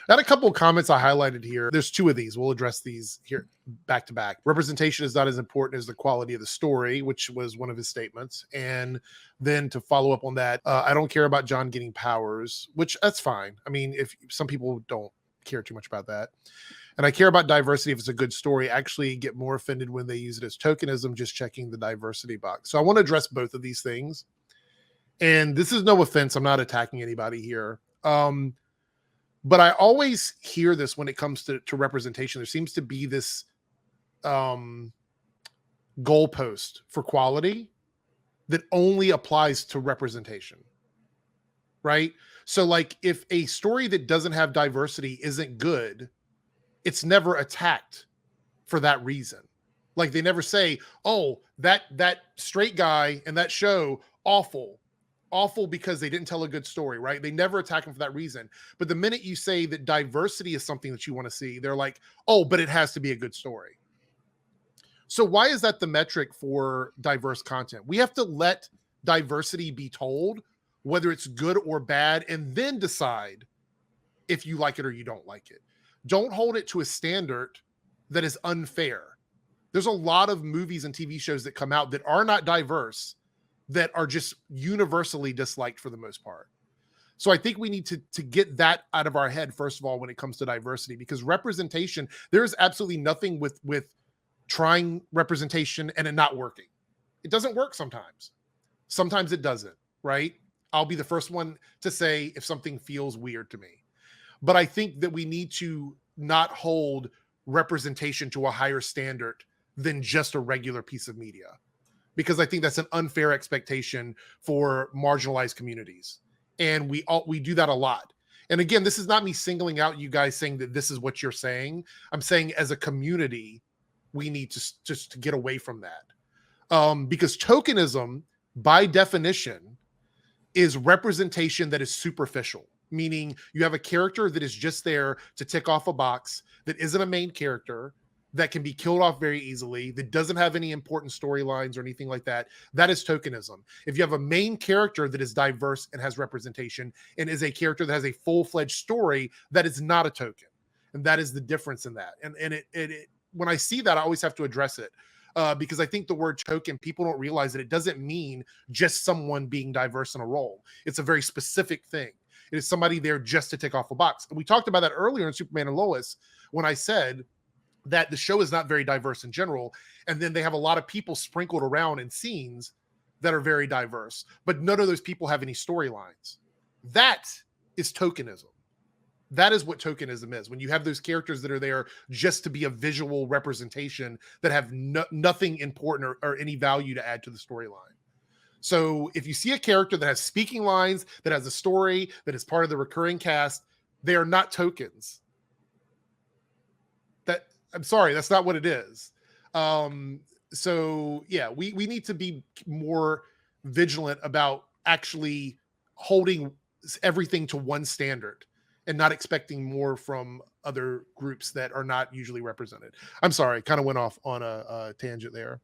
I had a couple of comments I highlighted here. There's two of these. We'll address these here back to back. Representation is not as important as the quality of the story, which was one of his statements. And then to follow up on that, I don't care about John getting powers, which that's fine. I mean, if some people don't care too much about that. And I care about diversity if it's a good story. I actually get more offended when they use it as tokenism, just checking the diversity box. So I want to address both of these things. And this is no offense. I'm not attacking anybody here. But I always hear this when it comes to representation. There seems to be this goalpost for quality that only applies to representation, right? So like if a story that doesn't have diversity isn't good, it's never attacked for that reason. Like they never say, oh, that straight guy in that show, awful because they didn't tell a good story, right? They never attack him for that reason. But the minute you say that diversity is something that you want to see, they're like, oh, but it has to be a good story. So why is that the metric for diverse content? We have to let diversity be told, whether it's good or bad, and then decide if you like it or you don't like it. Don't hold it to a standard that is unfair. There's a lot of movies and TV shows that come out that are not diverse, that are just universally disliked for the most part. So I think we need to get that out of our head, first of all, when it comes to diversity, because representation, there's absolutely nothing with trying representation and it not working. It doesn't work sometimes. Sometimes it doesn't, right? I'll be the first one to say if something feels weird to me. But I think that we need to not hold representation to a higher standard than just a regular piece of media, because I think that's an unfair expectation for marginalized communities. And we do that a lot. And again, this is not me singling out you guys saying that this is what you're saying. I'm saying as a community, we need to just get away from that. Because tokenism, by definition, is representation that is superficial, meaning you have a character that is just there to tick off a box, that isn't a main character, that can be killed off very easily, that doesn't have any important storylines or anything like that. That is tokenism. If you have a main character that is diverse and has representation and is a character that has a full-fledged story, that is not a token. And that is the difference in that. And it when I see that, I always have to address it. Because I think the word token, people don't realize that it doesn't mean just someone being diverse in a role. It's a very specific thing. It is somebody there just to tick off a box. And we talked about that earlier in Superman and Lois when I said that the show is not very diverse in general. And then they have a lot of people sprinkled around in scenes that are very diverse, but none of those people have any storylines. That is tokenism. That is what tokenism is. When you have those characters that are there just to be a visual representation that have nothing important or any value to add to the storyline. So if you see a character that has speaking lines, that has a story, that is part of the recurring cast, they are not tokens. I'm sorry, that's not what it is. So yeah, we need to be more vigilant about actually holding everything to one standard and not expecting more from other groups that are not usually represented. I'm sorry, kind of went off on a tangent there.